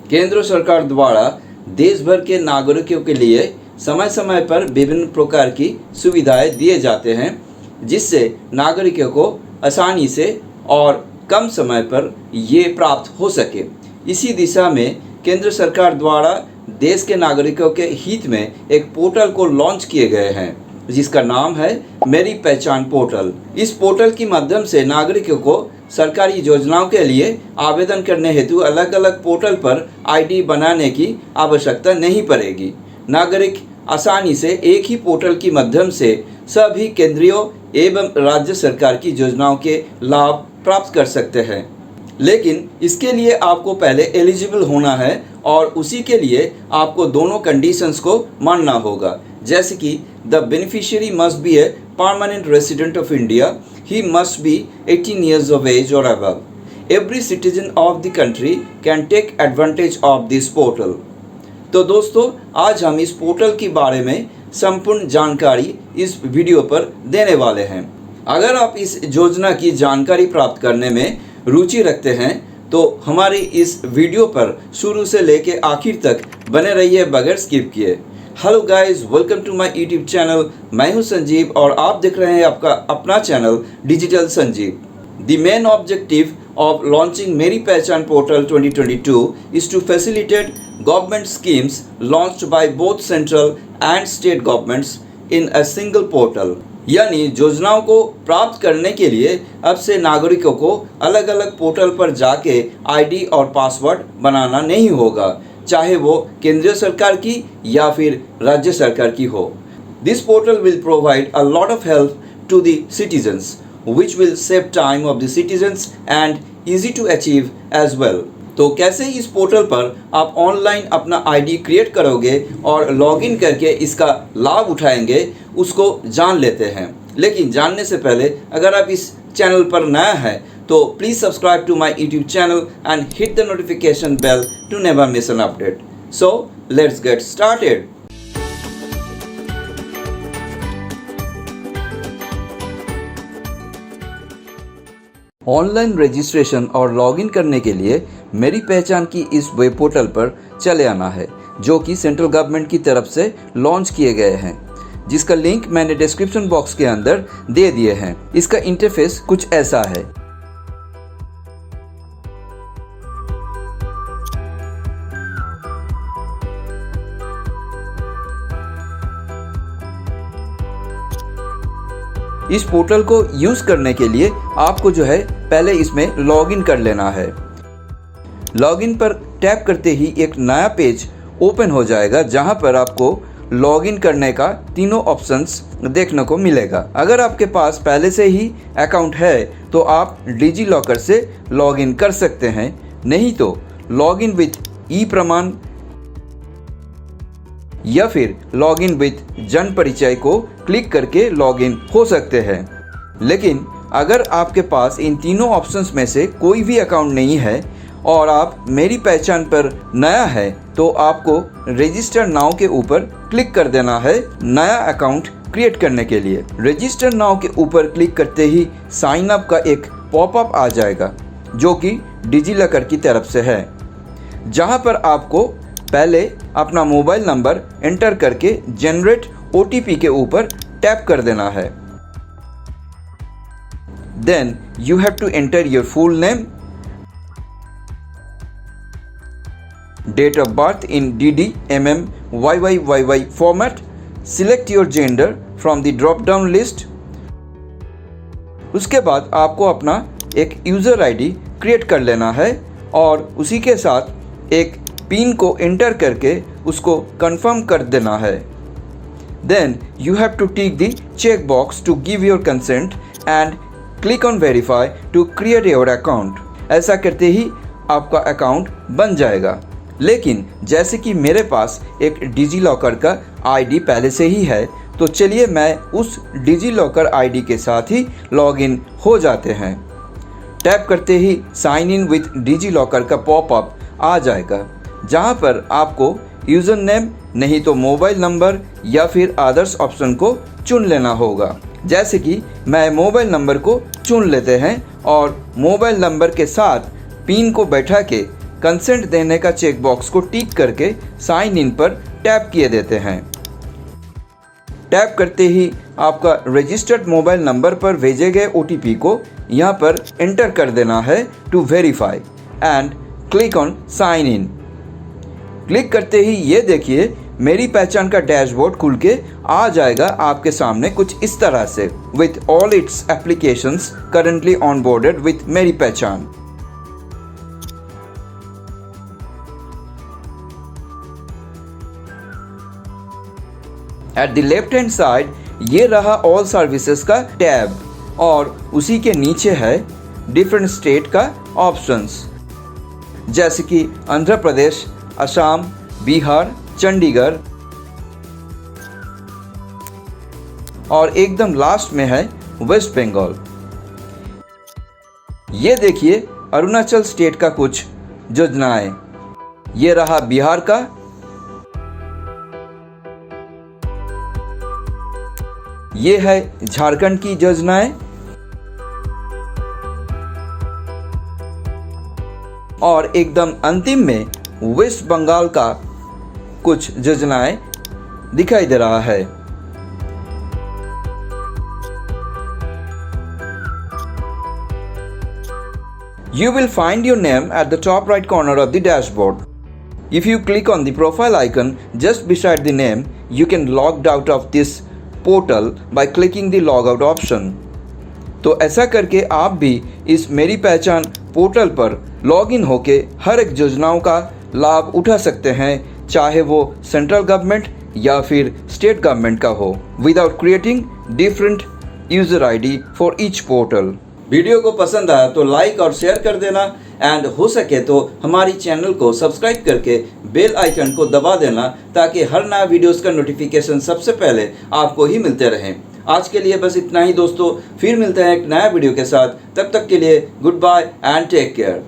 केंद्र सरकार द्वारा देश भर के नागरिकों के लिए समय समय पर विभिन्न प्रकार की सुविधाएं दिए जाते हैं, जिससे नागरिकों को आसानी से और कम समय पर ये प्राप्त हो सके। इसी दिशा में केंद्र सरकार द्वारा देश के नागरिकों के हित में एक पोर्टल को लॉन्च किए गए हैं, जिसका नाम है मेरी पहचान पोर्टल। इस पोर्टल के माध्यम से नागरिकों को सरकारी योजनाओं के लिए आवेदन करने हेतु अलग अलग पोर्टल पर आईडी बनाने की आवश्यकता नहीं पड़ेगी। नागरिक आसानी से एक ही पोर्टल के माध्यम से सभी केंद्रीय एवं राज्य सरकार की योजनाओं के लाभ प्राप्त कर सकते हैं। लेकिन इसके लिए आपको पहले एलिजिबल होना है और उसी के लिए आपको दोनों कंडीशंस को मानना होगा, जैसे कि the beneficiary must be A permanent resident of India, he must be 18 years of age or above. Every citizen of the country can take advantage of this portal. तो दोस्तों, आज हम इस पोर्टल के बारे में संपूर्ण जानकारी इस वीडियो पर देने वाले हैं। अगर आप इस योजना की जानकारी प्राप्त करने में रुचि रखते हैं तो हमारी इस वीडियो पर शुरू से लेकर आखिर तक बने रहिए बगैर स्किप किए। Hello guys, welcome to my YouTube channel. मैं हूं संजीव और आप देख रहे हैं आपका अपना channel digital Sanjeev. The main objective of launching Meri Pehchan portal 2022 is to facilitate government schemes launched by both central and state governments in a single portal. यानी योजनाओं को प्राप्त करने के लिए अब से नागरिकों को अलग अलग पोर्टल पर जाके आईडी और पासवर्ड बनाना नहीं होगा, चाहे वो केंद्रीय सरकार की या फिर राज्य सरकार की हो। This portal will provide a lot of help to the citizens which will save time of the citizens and easy to achieve as well. तो कैसे इस पोर्टल पर आप ऑनलाइन अपना आईडी क्रिएट करोगे और लॉगिन करके इसका लाभ उठाएंगे, उसको जान लेते हैं। लेकिन जानने से पहले अगर आप इस चैनल पर नया है तो please subscribe to my YouTube channel and hit the notification bell to never miss an update. So let's get started. Online registration और लॉगिन करने के लिए मेरी पहचान की इस वेब पोर्टल पर चले आना है, जो कि सेंट्रल गवर्नमेंट की तरफ से लॉन्च किए गए हैं, जिसका लिंक मैंने डिस्क्रिप्शन बॉक्स के अंदर दे दिए हैं। इसका इंटरफेस कुछ ऐसा है। इस पोर्टल को यूज़ करने के लिए आपको जो है पहले इसमें लॉगिन कर लेना है। लॉगिन पर टैप करते ही एक नया पेज ओपन हो जाएगा, जहां पर आपको लॉगिन करने का तीनों ऑप्शंस देखने को मिलेगा। अगर आपके पास पहले से ही अकाउंट है तो आप डिजी लॉकर से लॉगिन कर सकते हैं, नहीं तो लॉगिन विथ ई प्रमाण या फिर लॉगिन विथ जन परिचय को क्लिक करके लॉगिन हो सकते हैं। लेकिन अगर आपके पास इन तीनों ऑप्शंस में से कोई भी अकाउंट नहीं है और आप मेरी पहचान पर नया है तो आपको रजिस्टर नाउ के ऊपर क्लिक कर देना है नया अकाउंट क्रिएट करने के लिए। रजिस्टर नाउ के ऊपर क्लिक करते ही साइन अप का एक पॉपअप आ जाएगा, जो कि डिजी लॉकर की तरफ से है, जहां पर आपको पहले अपना मोबाइल नंबर एंटर करके जनरेट ओटीपी के ऊपर टैप कर देना है। Then you have to enter your full name, date of birth in DD, MM, YYYY format, select your gender from the drop down list. उसके बाद आपको अपना एक यूज़र आईडी क्रिएट कर लेना है और उसी के साथ एक पिन को एंटर करके उसको कंफर्म कर देना है। Then you have to tick the check box to give your consent and click on verify to create your account. ऐसा करते ही आपका अकाउंट बन जाएगा। लेकिन जैसे कि मेरे पास एक डिजी लॉकर का आईडी पहले से ही है, तो चलिए मैं उस डिजी लॉकर आईडी के साथ ही लॉगिन हो जाते हैं। टैप करते ही sign in with DigiLocker का पॉपअप आ जाएगा, जहां पर आपको यूज़र नेम नहीं तो मोबाइल नंबर या फिर अदर्स ऑप्शन को चुन लेना होगा। जैसे कि मैं मोबाइल नंबर को चुन लेते हैं और मोबाइल नंबर के साथ पिन को बैठा के कंसेंट देने का चेक बॉक्स को टिक करके साइन इन पर टैप किए देते हैं। टैप करते ही आपका रजिस्टर्ड मोबाइल नंबर पर भेजे गए OTP को यहाँ पर एंटर कर देना है to verify and click on sign in. Click करते ही ये देखिए मेरी पहचान का डैशबोर्ड खुल के आ जाएगा आपके सामने कुछ इस तरह से, with all it's applications currently onboarded with मेरी पहचान। At the left hand side ये रहा ऑल सर्विसेज का टैब और उसी के नीचे है डिफरेंट स्टेट का ऑप्शंस, जैसे कि आंध्र प्रदेश, असम, बिहार, चंडीगढ़ और एकदम लास्ट में है वेस्ट बंगाल। ये देखिए अरुणाचल स्टेट का कुछ योजनाएं, ये रहा बिहार का, ये है झारखंड की योजनाएं और एकदम अंतिम में वेस्ट बंगाल का कुछ योजनाएं दिखाई दे रहा है। You will find your name at the top right corner of the dashboard. If you click on the profile icon just beside the name, you can log out of this portal by clicking the log out option. तो ऐसा करके आप भी इस मेरी Pehchan portal पर log in होके हर एक योजनाओं का लाभ उठा सकते हैं, चाहे वो सेंट्रल गवर्नमेंट या फिर स्टेट गवर्नमेंट का हो, without creating different user ID for each portal. Video को पसंद आया तो लाइक और शेयर कर देना एंड हो सके तो हमारी चैनल को सब्सक्राइब करके बेल आइकन को दबा देना ताकि हर नया वीडियोस का नोटिफिकेशन सबसे पहले आपको ही मिलते रहें। आज के लिए बस इतना ही दोस्तों, फिर मिलते हैं एक नया वीडियो के साथ। तब तक के लिए goodbye and take care.